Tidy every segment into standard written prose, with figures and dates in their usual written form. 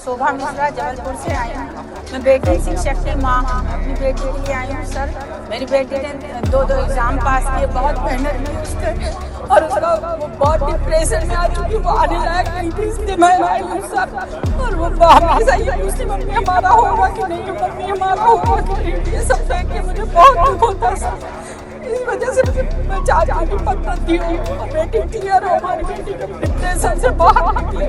शोभा मिश्रा जबलपुर से आई हूँ। मैं बेटी शिक्षक की माँ हूँ। मैं अपनी बेटी के लिए आई हूँ सर। मेरी बेटी ने दो एग्जाम पास किए, बहुत मेहनत की उसके, और उसका वो बहुत डिप्रेशन में आ चुकी, वो आने लायक नहीं थी, इसलिए मैं आई हूँ सर। और वो हमेशा ये पूछती मम्मी हमारा होगा कि नहीं, मम्मी हमारा होगा कि नहीं, ये सब देख के मुझे बहुत दुख होता है सर। इस वजह से मैं चाहती हूँ कि पद्धति हो और बेटी क्लियर हो, हमारी बेटी को डिप्रेशन से बाहर निकले।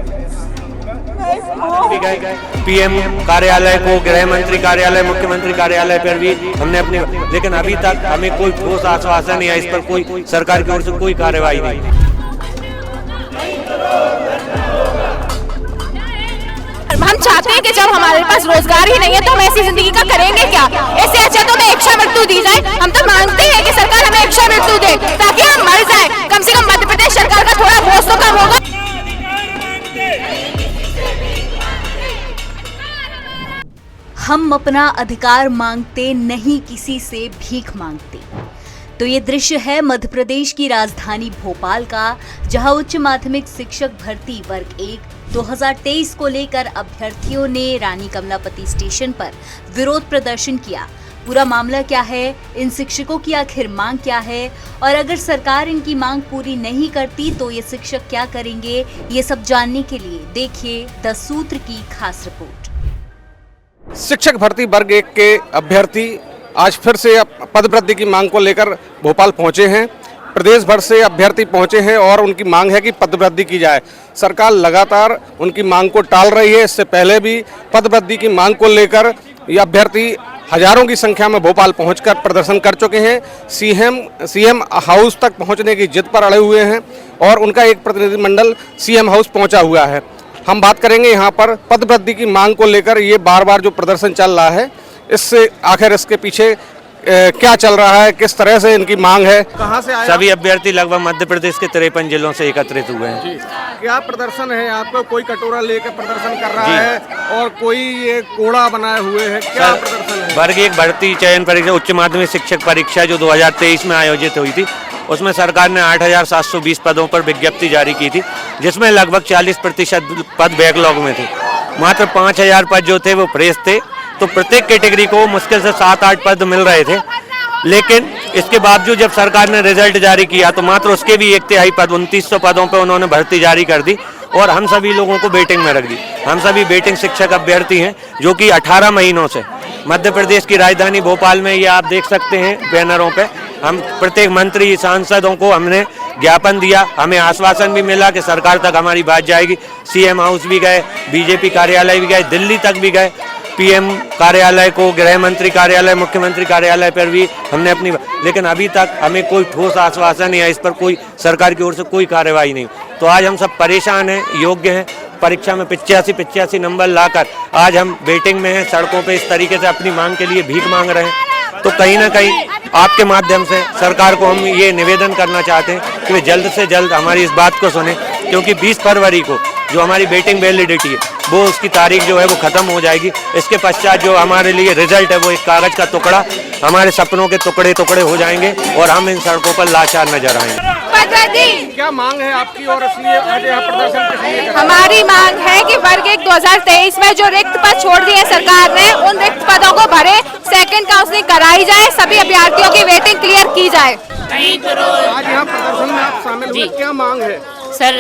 पीएम कार्यालय को, गृह मंत्री कार्यालय, मुख्यमंत्री कार्यालय पर भी हमने अपनी, लेकिन अभी तक हमें कोई ठोस आश्वासन या इस पर कोई सरकार की ओर से कोई कार्रवाई नहीं। हम चाहते हैं कि जब हमारे पास रोजगार ही नहीं है तो हम ऐसी जिंदगी का करेंगे क्या। इससे अच्छा तो हमें इच्छा मृत्यु दी जाए। हम तो मांगते हैं कि सरकार हमें इच्छा मृत्यु दे ताकि हम मर जाए। कम से कम मध्य प्रदेश सरकार का थोड़ा बोझ तो कम होगा। हम अपना अधिकार मांगते नहीं, किसी से भीख मांगते। तो ये दृश्य है मध्य प्रदेश की राजधानी भोपाल का, जहां उच्च माध्यमिक शिक्षक भर्ती वर्ग 1 2023 को लेकर अभ्यर्थियों ने रानी कमलापति स्टेशन पर विरोध प्रदर्शन किया। पूरा मामला क्या है, इन शिक्षकों की आखिर मांग क्या है, और अगर सरकार इनकी मांग पूरी नहीं करती तो ये शिक्षक क्या करेंगे, ये सब जानने के लिए देखिए 10 सूत्र की खास रिपोर्ट। शिक्षक भर्ती वर्ग 1 के अभ्यर्थी आज फिर से पद वृद्धि की मांग को लेकर भोपाल पहुंचे हैं। प्रदेश भर से अभ्यर्थी पहुंचे हैं और उनकी मांग है कि पद वृद्धि की जाए। सरकार लगातार उनकी मांग को टाल रही है। इससे पहले भी पद वृद्धि की मांग को लेकर ये अभ्यर्थी हजारों की संख्या में भोपाल पहुंचकर प्रदर्शन कर चुके हैं। सीएम हाउस तक पहुंचने की जिद पर अड़े हुए हैं और उनका एक प्रतिनिधिमंडल सीएम हाउस पहुंचा हुआ है। हम बात करेंगे यहाँ पर पद वृद्धि की मांग को लेकर ये बार बार जो प्रदर्शन चल रहा है, इससे आखिर इसके पीछे क्या चल रहा है, किस तरह से इनकी मांग है, कहां से आए? सभी अभ्यर्थी लगभग मध्य प्रदेश के 53 जिलों से एकत्रित हुए हैं। जी। क्या प्रदर्शन है आपको? कोई कटोरा लेकर प्रदर्शन कर रहा है और कोई ये कोड़ा बनाए हुए है, क्या प्रदर्शन है? वर्ग 1 भर्ती चयन परीक्षा, उच्च माध्यमिक शिक्षक परीक्षा जो 2023 में आयोजित हुई थी, उसमें सरकार ने 8,720 पदों पर विज्ञप्ति जारी की थी, जिसमें लगभग 40% पद बैकलॉग में थे। मात्र 5,000 पद जो थे वो फ्रेश थे, तो प्रत्येक कैटेगरी को मुश्किल से 7-8 पद मिल रहे थे। लेकिन इसके बावजूद जब सरकार ने रिजल्ट जारी किया तो मात्र उसके भी 1/3 पद, 2900 पदों पर उन्होंने भर्ती जारी कर दी और हम सभी लोगों को वेटिंग में रख दी। हम सभी वेटिंग शिक्षक अभ्यर्थी हैं जो कि 18 महीनों से मध्य प्रदेश की राजधानी भोपाल में, ये आप देख सकते हैं बैनरों पे, हम प्रत्येक मंत्री सांसदों को हमने ज्ञापन दिया। हमें आश्वासन भी मिला कि सरकार तक हमारी बात जाएगी। सीएम हाउस भी गए, बीजेपी कार्यालय भी गए, दिल्ली तक भी गए, पीएम कार्यालय को, गृह मंत्री कार्यालय, मुख्यमंत्री कार्यालय पर भी हमने अपनी, लेकिन अभी तक हमें कोई ठोस आश्वासन या इस पर कोई सरकार की ओर से कोई कार्रवाई नहीं। तो आज हम सब परेशान हैं, योग्य हैं, परीक्षा में 85 नंबर लाकर आज हम वेटिंग में हैं, सड़कों पे इस तरीके से अपनी मांग के लिए भीख मांग रहे हैं। तो कहीं ना कहीं आपके माध्यम से सरकार को हम ये निवेदन करना चाहते हैं कि वे जल्द से जल्द हमारी इस बात को सुने, क्योंकि 20 फरवरी को जो हमारी वेटिंग वैलिडिटी है वो उसकी तारीख जो है वो ख़त्म हो जाएगी। इसके पश्चात जो हमारे लिए रिजल्ट है वो एक कागज़ का टुकड़ा, हमारे सपनों के टुकड़े टुकड़े हो जाएंगे और हम इन सड़कों पर लाचार नजर आएंगे। क्या मांग है आपकी और इसलिए आज यहाँ प्रदर्शन किस लिए? हमारी मांग है कि वर्ग 1 2023 में जो रिक्त पद छोड़ दिए सरकार ने, उन रिक्त पदों को भरे, सेकंड काउंसलिंग कराई जाए, सभी अभ्यर्थियों की वेटिंग क्लियर की जाए। आज यहाँ प्रदर्शन में आप शामिल हुए, क्या मांग है? सर,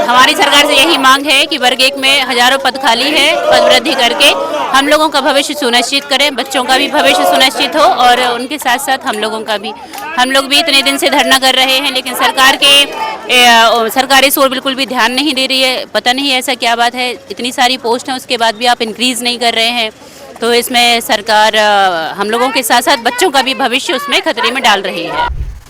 हमारी सरकार से यही मांग है कि वर्ग 1 में हजारों पद खाली है, पद वृद्धि करके हम लोगों का भविष्य सुनिश्चित करें, बच्चों का भी भविष्य सुनिश्चित हो और उनके साथ साथ हम लोगों का भी। हम लोग भी इतने दिन से धरना कर रहे हैं, लेकिन सरकार इस ओर बिल्कुल भी ध्यान नहीं दे रही है। पता नहीं ऐसा क्या बात है, इतनी सारी पोस्ट हैं उसके बाद भी आप इंक्रीज नहीं कर रहे हैं। तो इसमें सरकार हम लोगों के साथ साथ बच्चों का भी भविष्य उसमें खतरे में डाल रही है।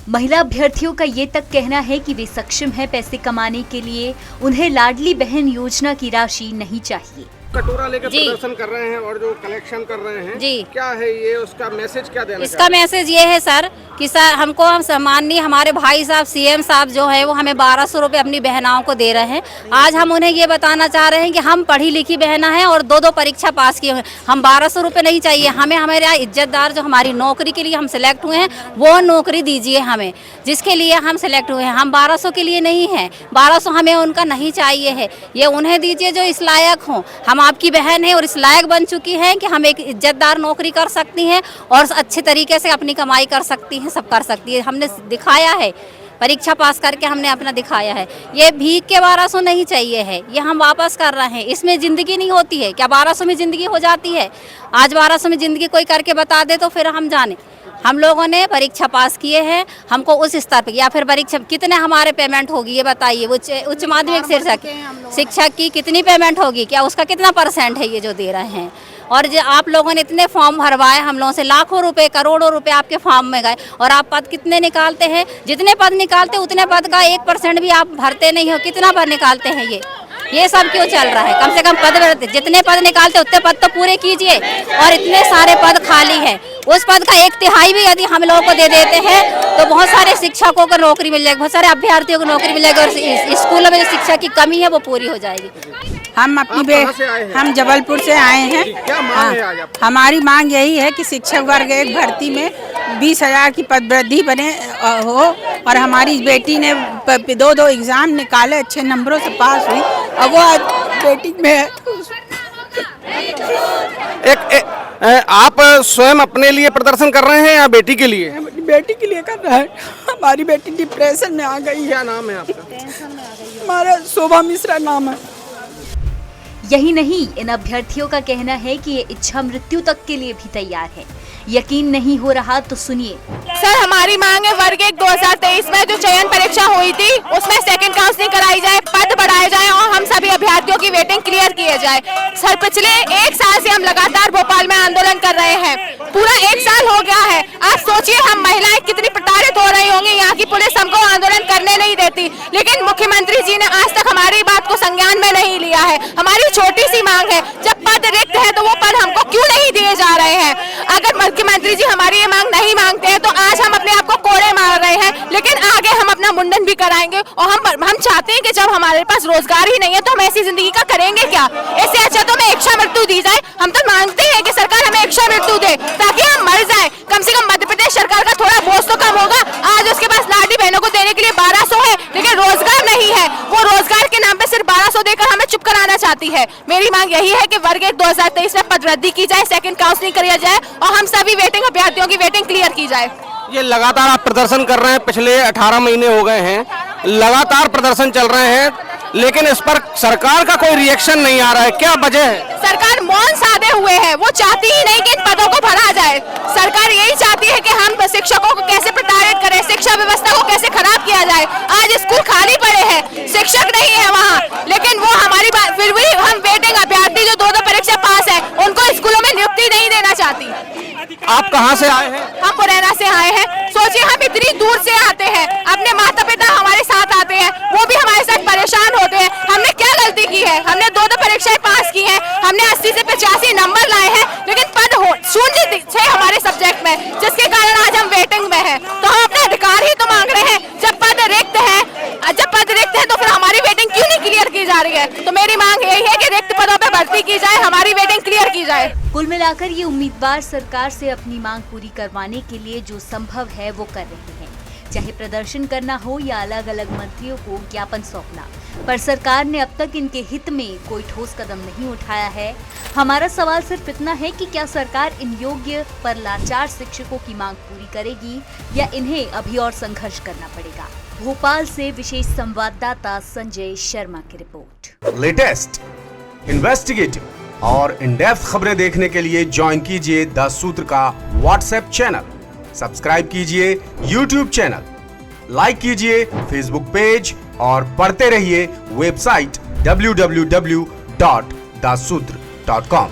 महिला अभ्यर्थियों का ये तक कहना है कि वे सक्षम हैं पैसे कमाने के लिए, उन्हें लाडली बहन योजना की राशि नहीं चाहिए। कटोरा लेकर प्रदर्शन कर रहे हैं और जो कलेक्शन कर रहे हैं जी, क्या है ये, उसका मैसेज क्या देना? इसका मैसेज ये है सर कि सर हम सम्माननीय हमारे भाई साहब सीएम साहब जो है वो हमें 1200 रुपये अपनी बहनाओं को दे रहे हैं। आज हम उन्हें ये बताना चाह रहे हैं कि हम पढ़ी लिखी बहना हैं और 2 परीक्षा पास किए हुए, हम 1200 रुपये नहीं चाहिए हमें। हमारे यहाँ इज्जतदार जो हमारी नौकरी के लिए हम सिलेक्ट हुए हैं वो नौकरी दीजिए हमें, जिसके लिए हम सिलेक्ट हुए हैं। हम 1200 के लिए नहीं हैं, 1200 हमें उनका नहीं चाहिए है, ये उन्हें दीजिए जो इस लायक हों। आपकी बहन है और इस लायक बन चुकी हैं कि हम एक इज्जतदार नौकरी कर सकती हैं और अच्छे तरीके से अपनी कमाई कर सकती हैं, सब कर सकती है। हमने दिखाया है, परीक्षा पास करके हमने अपना दिखाया है। ये भीख के 1200 नहीं चाहिए है, ये हम वापस कर रहे हैं। इसमें ज़िंदगी नहीं होती है क्या? 1200 में ज़िंदगी हो जाती है? आज 1200 में ज़िंदगी कोई करके बता दे तो फिर हम जाने। हम लोगों ने परीक्षा पास किए हैं, हमको उस स्तर पर, या फिर परीक्षा कितने हमारे पेमेंट होगी ये बताइए। उच्च माध्यमिक शिक्षक की कितनी पेमेंट होगी, क्या उसका कितना % है ये जो दे रहे हैं? और जो आप लोगों ने इतने फॉर्म भरवाए हम लोगों से, लाखों रुपए करोड़ों रुपए आपके फॉर्म में गए, और आप पद कितने निकालते हैं? जितने पद निकालते उतने पद का 1% भी आप भरते नहीं हो। कितना पद निकालते हैं ये सब क्यों चल रहा है? कम से कम पद, जितने पद निकालते उतने पद तो पूरे कीजिए। और इतने सारे पद खाली हैं, उस पद का 1/3 भी यदि हम लोगों को दे देते हैं तो बहुत सारे शिक्षकों को नौकरी मिल जाएगी, बहुत सारे अभ्यर्थियों को नौकरी मिल जाएगी, और स्कूलों में जो शिक्षा की कमी है वो पूरी हो जाएगी। हम हम जबलपुर से आए हैं। क्या मांग है आज आपकी? हमारी मांग यही है कि शिक्षक वर्ग एक भर्ती में 20,000 की पदवृद्धि बने हो, और हमारी बेटी ने 2 एग्जाम निकाले, अच्छे नंबरों से पास हुई, और वो आज बेटी में आप स्वयं अपने लिए प्रदर्शन कर रहे हैं या बेटी के लिए? बेटी के लिए कर रहा है। हमारी बेटी डिप्रेशन में आ गई है। क्या नाम है आपका? हमारा शोभा मिश्रा नाम है। यही नहीं, इन अभ्यर्थियों का कहना है कि ये इच्छा मृत्यु तक के लिए भी तैयार है। यकीन नहीं हो रहा तो सुनिए। सर, हमारी मांग है वर्ग 1 2023 में जो चयन परीक्षा हुई थी उसमें सेकंड काउंसलिंग कराई जाए, पद बढ़ाए जाए और हम सभी अभ्यर्थियों की वेटिंग क्लियर किए जाए। सर, पिछले 1 साल से हम लगातार भोपाल में आंदोलन कर रहे हैं, पूरा 1 साल हो गया है। आप सोचिए हम महिलाएं कितनी प्रताड़ित हो रही होंगी, यहाँ की पुलिस हमको आंदोलन करने नहीं देती, लेकिन मुख्यमंत्री जी ने आज तक हमारी बात को संज्ञान में नहीं लिया है। हमारी छोटी सी मांग है, जब पद रिक्त है तो वो पद हमको क्यों नहीं दिए जा रहे हैं? अगर मुख्यमंत्री जी हमारी ये मांग नहीं मांगते हैं तो आज हम अपने आप को कोड़े मार रहे हैं, लेकिन आगे हम अपना मुंडन भी कराएंगे। और हम चाहते हैं कि जब हमारे पास रोजगार ही नहीं है तो हम ऐसी जिंदगी का करेंगे क्या? इससे अच्छा तो हमें इच्छा मृत्यु दी जाए। हम तो मांगते हैं कि सरकार हमें इच्छा मृत्यु दे ताकि हम मर जाए। कम से कम मध्य प्रदेश सरकार का थोड़ा बोझ तो कम होगा। आज उसके पास लाडली बहनों को देने के लिए 1200 है, लेकिन रोजगार नहीं है। वो रोजगार के नाम पे सिर्फ 1200 देकर हमें चुप कराना चाहती है। मेरी मांग यही है कि वर्ग 1 2023 में पदवृद्धि की जाए, सेकंड काउंसलिंग करी जाए और हम सभी वेटिंग अभ्यर्थियों की वेटिंग क्लियर की जाए। ये लगातार आप प्रदर्शन कर रहे हैं, पिछले 18 महीने हो गए हैं, लगातार प्रदर्शन चल रहे हैं, लेकिन इस पर सरकार का कोई रिएक्शन नहीं आ रहा है। क्या वजह है? सरकार मौन साधे हुए है, वो चाहती ही नहीं कि इन पदों को भरा जाए। सरकार यही चाहती है कि हम शिक्षकों को कैसे प्रताड़ित करें, शिक्षा व्यवस्था को कैसे खराब किया जाए। आज स्कूल खाली पड़े हैं, शिक्षक नहीं है वहाँ, लेकिन वो हमारी बात, फिर भी हम वेटिंग अभ्यर्थी जो 2 परीक्षा पास है उनको स्कूलों में नियुक्ति नहीं देना चाहती। आप कहाँ से आए हैं? हम मुरैना से आए हैं। सोचिए हम इतनी दूर से आते हैं, अपने माता पिता हमारे साथ आते हैं, वो भी हमारे साथ परेशान होते हैं। हमने क्या गलती की है? हमने 2 परीक्षाएं पास की हैं, हमने 80 से 85 नंबर लाए हैं, लेकिन पद शून्य थे हमारे सब्जेक्ट में, जिसके कारण आज हम वेटिंग में हैं। तो हम अपने अधिकार ही तो मांग रहे हैं। जब पद रिक्त है तो फिर हमारी वेटिंग क्यों नहीं क्लियर की जा रही है? तो मेरी मांग यही है कि रिक्त पदों पर भर्ती की जाए, हमारी वेटिंग क्लियर की जाए। कुल मिलाकर ये उम्मीदवार सरकार से अपनी मांग पूरी करवाने के लिए जो संभव है वो कर रहे हैं, चाहे प्रदर्शन करना हो या अलग अलग मंत्रियों को ज्ञापन सौंपना। पर सरकार ने अब तक इनके हित में कोई ठोस कदम नहीं उठाया है। हमारा सवाल सिर्फ इतना है कि क्या सरकार इन योग्य पर लाचार शिक्षकों की मांग पूरी करेगी या इन्हें अभी और संघर्ष करना पड़ेगा। भोपाल से विशेष संवाददाता संजय शर्मा की रिपोर्ट। लेटेस्ट, इन्वेस्टिगेटिव और इन डेप्थ खबरें देखने के लिए ज्वाइन कीजिए द सूत्र का व्हाट्सएप चैनल, सब्सक्राइब कीजिए यूट्यूब चैनल, लाइक कीजिए फेसबुक पेज और पढ़ते रहिए वेबसाइट www.dasudr.com।